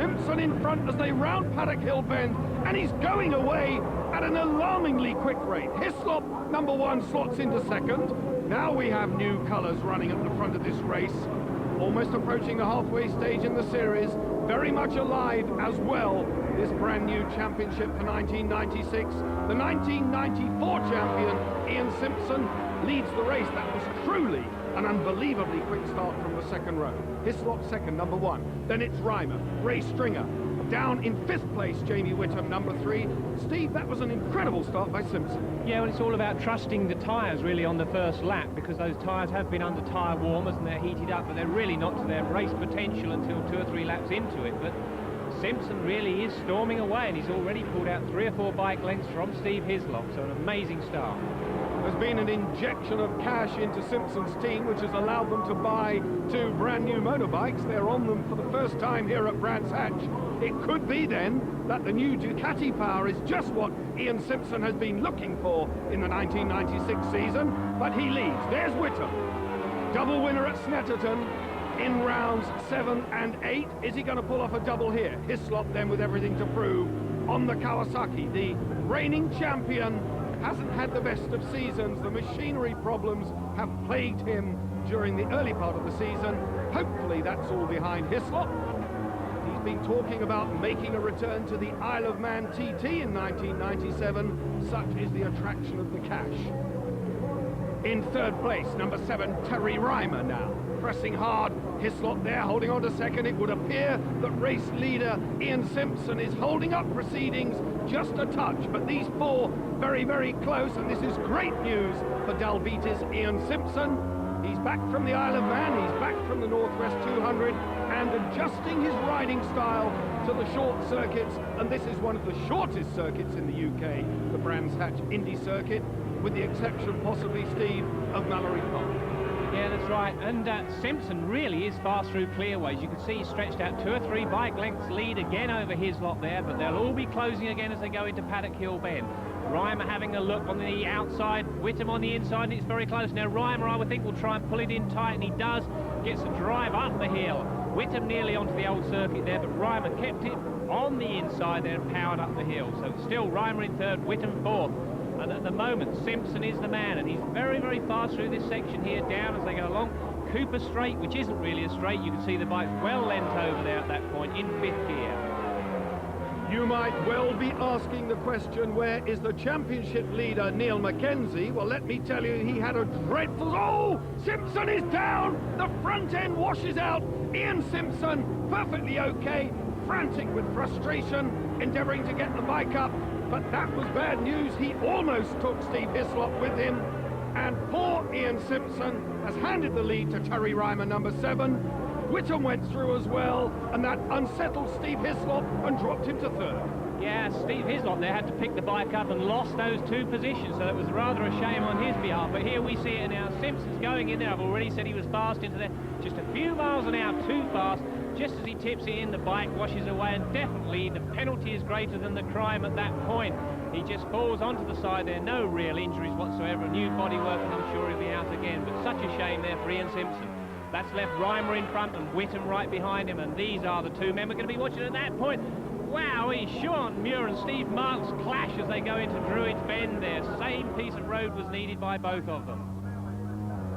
Simpson in front as they round Paddock Hill Bend, and he's going away at an alarmingly quick rate. Hislop, number 1, slots into second. Now we have new colours running at the front of this race, almost approaching the halfway stage in the series, very much alive as well, this brand new championship for 1996. The 1994 champion, Ian Simpson, leads the race. That was truly an unbelievably quick start from the second row. Hislop second, number 1. Then it's Reimer, Ray Stringer. Down in 5th place, Jamie Whittam, number 3. Steve, that was an incredible start by Simpson. Yeah, well, it's all about trusting the tyres, really, on the first lap, because those tyres have been under tyre warmers and they're heated up, but they're really not to their race potential until 2 or 3 laps into it. But Simpson really is storming away, and he's already pulled out 3 or 4 bike lengths from Steve Hislop, so an amazing start. There's been an injection of cash into Simpson's team, which has allowed them to buy 2 brand new motorbikes. They're on them for the first time here at Brands Hatch. It could be then that the new Ducati power is just what Ian Simpson has been looking for in the 1996 season, but he leads. There's Whittam, double winner at Snetterton in rounds 7 and 8. Is he going to pull off a double here? Hislop then with everything to prove on the Kawasaki. The reigning champion hasn't had the best of seasons. The machinery problems have plagued him during the early part of the season. Hopefully that's all behind Hislop. He's been talking about making a return to the Isle of Man TT in 1997. Such is the attraction of the cash. In 3rd place, number 7, Terry Reimer now. Pressing hard, Hislop there, holding on to second. It would appear that race leader Ian Simpson is holding up proceedings just a touch, but these 4 very, very close, and this is great news for Dalbeat's Ian Simpson. He's back from the Isle of Man, he's back from the Northwest 200, and adjusting his riding style to the short circuits, and this is one of the shortest circuits in the UK, the Brands Hatch Indy Circuit, with the exception, possibly, Steve, of Mallory Park. Yeah, that's right, and Simpson really is fast through clearways. You can see he's stretched out 2 or 3 bike lengths lead again over Hislop there, but they'll all be closing again as they go into Paddock Hill Bend. Reimer having a look on the outside, Whittam on the inside, and it's very close. Now Reimer, I would think, will try and pull it in tight, and he does. Gets a drive up the hill. Whittam nearly onto the old circuit there, but Reimer kept it on the inside there and powered up the hill. So still Reimer in 3rd, Whittam 4th. And at the moment, Simpson is the man, and he's very, very fast through this section here, down as they go along. Cooper Straight, which isn't really a straight, you can see the bike's well lent over there at that point, in 5th gear. You might well be asking the question, where is the championship leader, Neil Mackenzie? Well, let me tell you, he had a dreadful... Oh! Simpson is down! The front end washes out. Ian Simpson, perfectly okay, frantic with frustration, endeavouring to get the bike up. But that was bad news. He almost took Steve Hislop with him. And poor Ian Simpson has handed the lead to Terry Reimer, number 7. Whittam went through as well, and that unsettled Steve Hislop and dropped him to 3rd. Yeah, Steve Hislop there had to pick the bike up and lost those 2 positions, so that was rather a shame on his behalf. But here we see it now. Simpson's going in there. I've already said he was fast into there. Just a few miles an hour too fast. Just as he tips it in, the bike washes away, and definitely the penalty is greater than the crime at that point. He just falls onto the side there, no real injuries whatsoever. New bodywork, and I'm sure he'll be out again, but such a shame there for Ian Simpson. That's left Reimer in front and Whittam right behind him, and these are the 2 men we're going to be watching at that point. Wow, Sean Muir and Steve Marks clash as they go into Druids Bend there. Same piece of road was needed by both of them.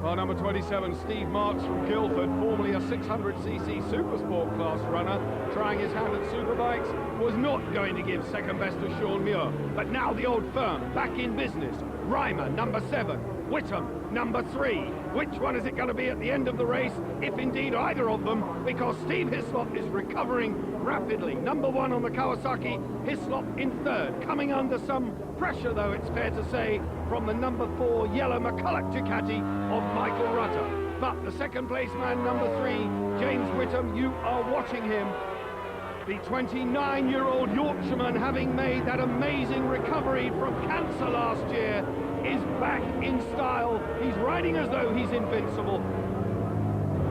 Well, number 27, Steve Marks from Guildford, formerly a 600cc Supersport class runner, trying his hand at superbikes, was not going to give second best to Sean Muir. But now the old firm, back in business. Reimer, number 7. Whittam, number 3. Which one is it going to be at the end of the race, if indeed either of them? Because Steve Hislop is recovering rapidly. Number 1 on the Kawasaki, Hislop in 3rd. Coming under some pressure, though, it's fair to say, from the number 4 yellow McCulloch Ducati of Michael Rutter. But the second place man, number 3, James Whittam, you are watching him. The 29-year-old Yorkshireman, having made that amazing recovery from cancer last year, is back in style. He's riding as though he's invincible.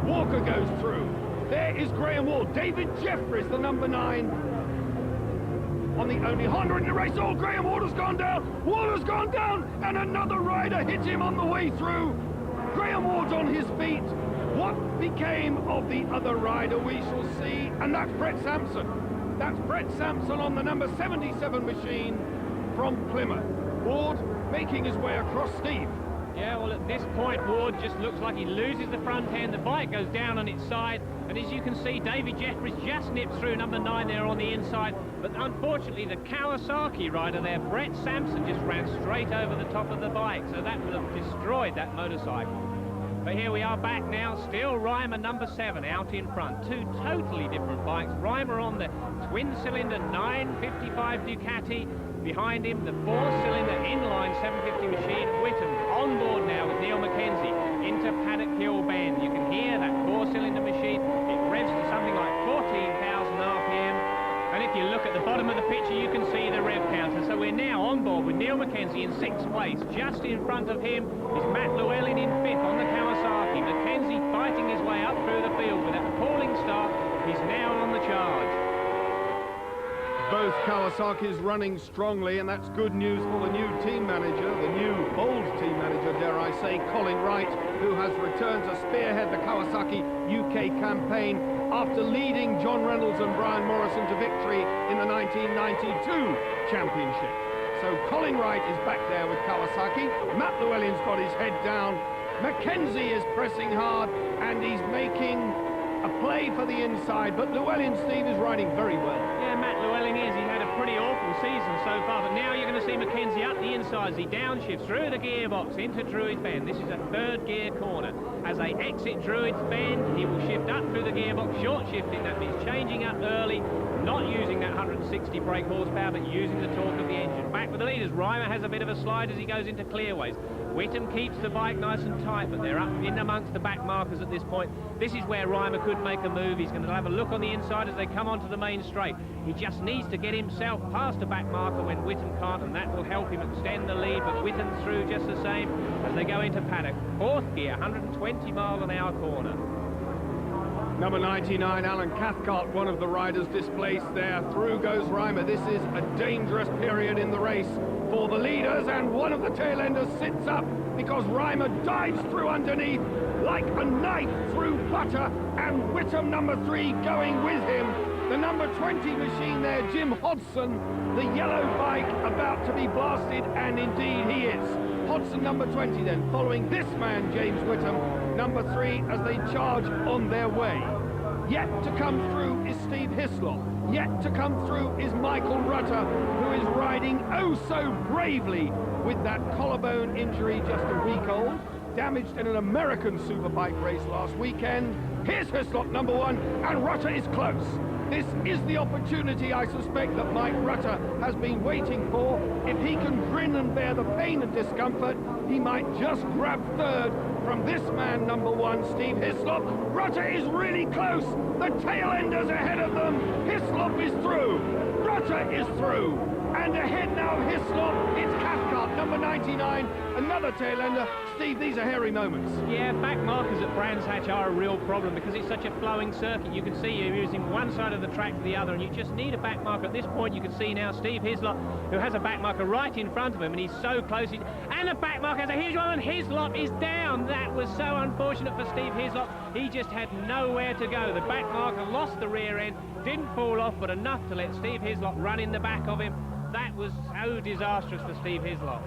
Walker goes through. There is Graham Wall. David Jeffries, the number 9, on the only Honda in the race. Oh, Graham Waller's gone down. Waller's gone down, and another rider hit him on the way through. Graham Ward's on his feet. What became of the other rider, we shall see and that's Brett Sampson. That's Brett Sampson on the number 77 machine from Plymouth. Ward making his way across, Steve. Yeah, well, at this point, Ward just looks like he loses the front end. The bike goes down on its side, and as you can see, David Jeffries just nips through number 9 there on the inside. But unfortunately, the Kawasaki rider there, Brett Sampson, just ran straight over the top of the bike, so that would have destroyed that motorcycle. But here we are back now, still Reimer number 7 out in front. Two totally different bikes. Reimer on the twin-cylinder 955 Ducati. Behind him, the 4-cylinder inline 750 machine. Whittam on board now with Neil Mackenzie into Paddock Hill Bend. You can hear that 4-cylinder machine. It revs to something like 14,000 RPM. And if you look at the bottom of the picture, you can see the rev counter. So we're now on board with Neil Mackenzie in 6th place. Just in front of him is Matt Llewellyn in 5th on the Kawasaki. Mackenzie fighting his way up through the field with that appalling start. He's now on the charge. Both Kawasaki's running strongly, and that's good news for the new team manager, the new bold team manager, dare I say, Colin Wright, who has returned to spearhead the Kawasaki UK campaign after leading John Reynolds and Brian Morrison to victory in the 1992 championship. So Colin Wright is back there with Kawasaki. Matt Llewellyn's got his head down. Mackenzie is pressing hard, and he's making a play for the inside, but Llewellyn, Steve, is riding very well. Yeah, Matt Llewellyn is. He had a pretty awful season so far, but now you're going to see Mackenzie up the inside as he downshifts through the gearbox into Druids Bend. This is a 3rd gear corner. As they exit Druids Bend, he will shift up through the gearbox, short shifting. That means changing up early, not using that 160 brake horsepower, but using the torque of the engine. Back with the leaders. Reimer has a bit of a slide as he goes into clearways. Whittam keeps the bike nice and tight, but they're up in amongst the back markers at this point. This is where Reimer could make a move. He's going to have a look on the inside as they come onto the main straight. He just needs to get himself past the back marker when Whittam can't, and that will help him extend the lead. But Whittam through just the same as they go into Paddock. 4th gear, 120 mile-an-hour corner. Number 99, Alan Cathcart, one of the riders displaced there. Through goes Reimer. This is a dangerous period in the race for the leaders, and one of the tail enders sits up because Reimer dives through underneath like a knife through butter, and Whittam, number 3, going with him. The number 20 machine there, Jim Hodson, the yellow bike about to be blasted, and indeed he is. Hodson, number 20 then, following this man, James Whittam, number 3, as they charge on their way. Yet to come through is Steve Hislop. Yet to come through is Michael Rutter, who is riding oh so bravely with that collarbone injury just a week old, damaged in an American Superbike race last weekend. Here's Hislop, number 1, and Rutter is close. This is the opportunity, I suspect, that Mike Rutter has been waiting for. If he can grin and bear the pain and discomfort, he might just grab 3rd from this man, number 1, Steve Hislop. Rutter is really close. The tail enders ahead of them. Hislop is through. Rutter is through. And ahead now, Hislop. It's Cathcart, number 99, another tail ender. Steve, these are hairy moments. Yeah, back markers at Brands Hatch are a real problem because it's such a flowing circuit. You can see you're using one side of the track to the other, and you just need a back marker. At this point, you can see now Steve Hislop, who has a back marker right in front of him, and he's so close. And a back marker has a huge one, and Hislop is down. That was so unfortunate for Steve Hislop. He just had nowhere to go. The back marker lost the rear end, didn't fall off, but enough to let Steve Hislop run in the back of him. That was so disastrous for Steve Hislop.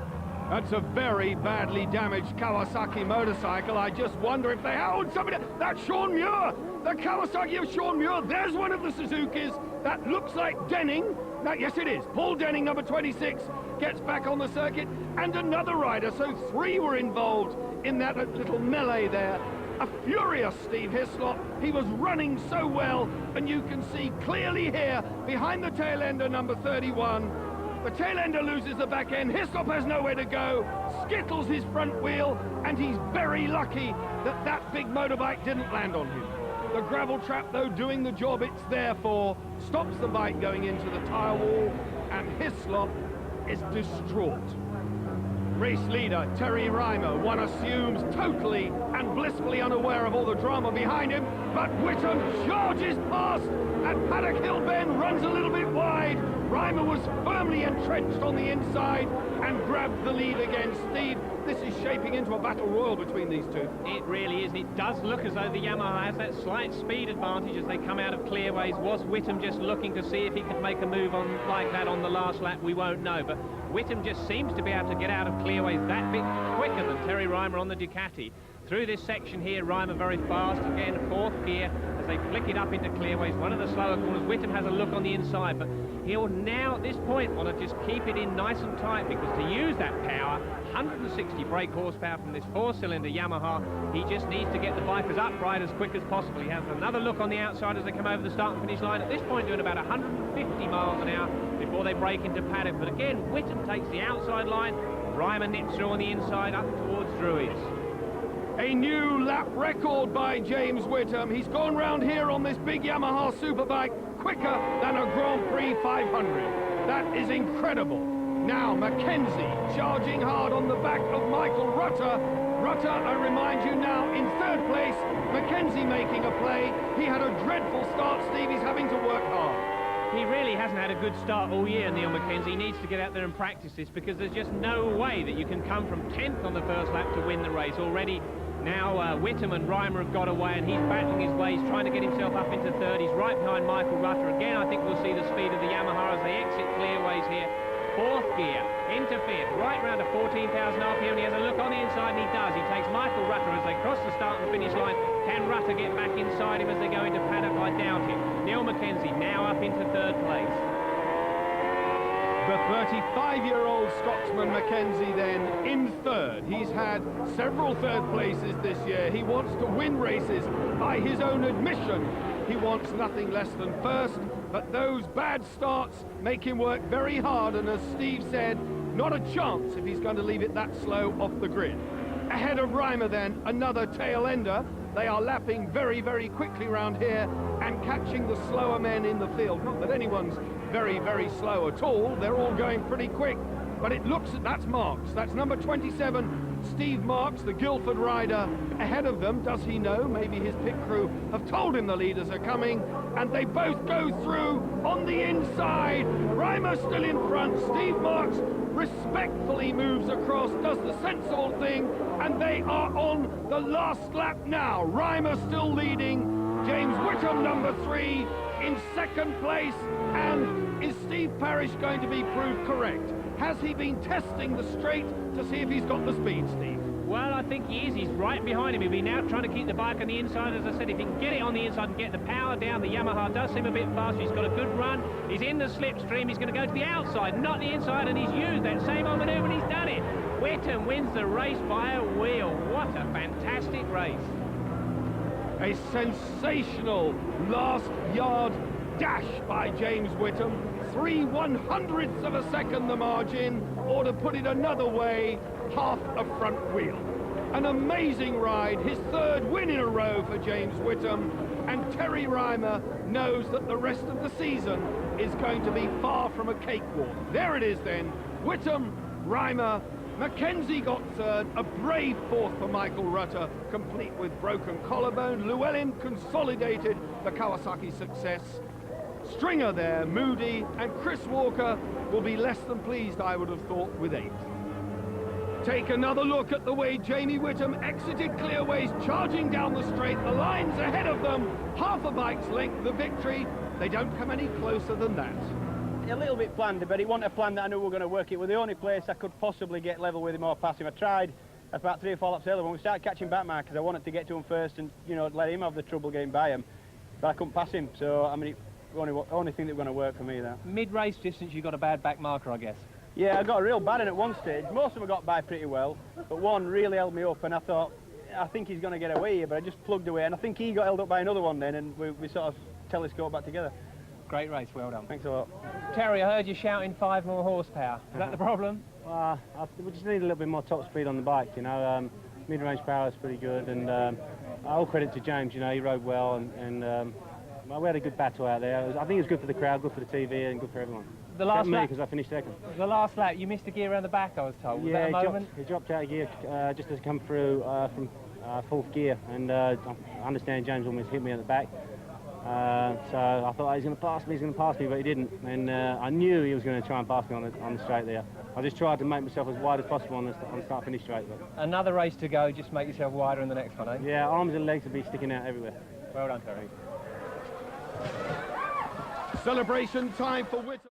That's a very badly damaged Kawasaki motorcycle. I just wonder if they... Oh, somebody... That's Sean Muir! The Kawasaki of Sean Muir. There's one of the Suzukis. That looks like Denning. Yes, it is. Paul Denning, number 26, gets back on the circuit. And another rider. So 3 were involved in that little melee there. A furious Steve Hislop. He was running so well. And you can see clearly here, behind the tail ender, number 31, the tail ender loses the back end. Hislop has nowhere to go, skittles his front wheel, and he's very lucky that that big motorbike didn't land on him. The gravel trap, though, doing the job it's there for, stops the bike going into the tyre wall, and Hislop is distraught. Race leader Terry Reimer, one assumes totally and blissfully unaware of all the drama behind him, but Whittam charges past at Paddock Hill Bend, runs a little bit wide. Reimer was firmly entrenched on the inside and grabbed the lead again. Steve, this is shaping into a battle royal between these two. It really is. It does look as though the Yamaha has that slight speed advantage as they come out of clearways. Was Whittam just looking to see if he could make a move on like that on the last lap? We won't know, but Whittam just seems to be able to get out of clearways that bit quicker than Terry Reimer on the Ducati. Through this section here, Reimer very fast, again, fourth gear, as they flick it up into clearways, one of the slower corners. Whittam has a look on the inside, but he'll now, at this point, want to just keep it in nice and tight, because to use that power, 160 brake horsepower from this four-cylinder Yamaha, he just needs to get the bike as upright as quick as possible. He has another look on the outside as they come over the start and finish line, at this point doing about 150 miles an hour before they break into paddock. But again, Whittam takes the outside line, Reimer nips through on the inside up towards Druids. A new lap record by James Whittam. He's gone round here on this big Yamaha Superbike quicker than a Grand Prix 500. That is incredible. Now Mackenzie charging hard on the back of Michael Rutter. Rutter, I remind you, now in third place. Mackenzie making a play. He had a dreadful start, Steve. He's having to work hard. He really hasn't had a good start all year, Neil Mackenzie. He needs to get out there and practice this, because there's just no way that you can come from 10th on the first lap to win the race. Already now Whittam and Reimer have got away, and he's battling his way. He's trying to get himself up into third. He's right behind Michael Rutter. Again, I think we'll see the speed of the Yamaha as they exit clearways here. Fourth gear, into fifth, right round to 14,000 RPM. He has a look on the inside, and he does. He takes Michael Rutter as they cross the start and finish line. Can Rutter get back inside him as they go into paddock? I doubt it. Neil Mackenzie now up into third place. The 35-year-old Scotsman Mackenzie then in third. He's had several third places this year. He wants to win races. By his own admission, he wants nothing less than first, but those bad starts make him work very hard, and as Steve said, not a chance if he's going to leave it that slow off the grid. Ahead of Reimer then, another tail ender. They are lapping very, very quickly around here and catching the slower men in the field. Not that anyone's very, very slow at all. They're all going pretty quick. But it looks, that's Marks. That's number 27, Steve Marks, the Guildford rider, ahead of them. Does he know? Maybe his pit crew have told him the leaders are coming. And they both go through on the inside. Reimer still in front. Steve Marks respectfully moves across, does the sensible thing, and they are on the last lap now. Reimer still leading. James Whittam, number 3, in second place. And is Steve Parish going to be proved correct? Has he been testing the straight to see if he's got the speed, Steve? Well, I think he is. He's right behind him. He'll be now trying to keep the bike on the inside. As I said, if he can get it on the inside and get the power down, the Yamaha does seem a bit faster. He's got a good run. He's in the slipstream. He's going to go to the outside, not the inside, and he's used that same old manoeuvre, and he's done it. Whittam wins the race by a wheel. What a fantastic race. A sensational last yard dash by James Whittam. 3/100ths of a second the margin, or to put it another way, half a front wheel. An amazing ride, his third win in a row for James Whittam, and Terry Reimer knows that the rest of the season is going to be far from a cakewalk. There it is then, Whittam, Reimer, Mackenzie got third, a brave fourth for Michael Rutter, complete with broken collarbone. Llewellyn consolidated the Kawasaki success. Stringer there, Moody, and Chris Walker will be less than pleased, I would have thought, with 8th. Take another look at the way Jamie Whittam exited clearways, charging down the straight. The line's ahead of them, half a bike's length, the victory. They don't come any closer than that. A little bit planned, but it wasn't a plan that I knew we were going to work. It was the only place I could possibly get level with him or pass him. I tried about 3 or 4 laps earlier when we started catching back markers. I wanted to get to him first and, you know, let him have the trouble getting by him, but I couldn't pass him. So I mean, only thing that was going to work for me, that. Mid-race distance, you got a bad back marker, I guess. Yeah, I got a real bad one at one stage. Most of them got by pretty well, but one really held me up, and I thought, I think he's going to get away here, but I just plugged away, and I think he got held up by another one then, and we sort of telescoped back together. Great race, well done. Thanks a lot. Terry, I heard you shouting 5 more horsepower. Is that the problem? We just need a little bit more top speed on the bike, you know. Mid-range power is pretty good, and all credit to James, you know, he rode well, and we had a good battle out there. I think it was good for the crowd, good for the TV, and good for everyone. The last lap, because I finished second. The last lap, you missed a gear around the back, I was told. Was that a moment? He dropped out of gear just as he come through from 4th gear, and I understand James almost hit me at the back. So I thought he's going to pass me, but he didn't. And I knew he was going to try and pass me on the straight there. I just tried to make myself as wide as possible on the start-finish straight. But another race to go, just make yourself wider in the next one, eh? yeah, arms and legs will be sticking out everywhere. Well done, Terry. Celebration time for Whittle.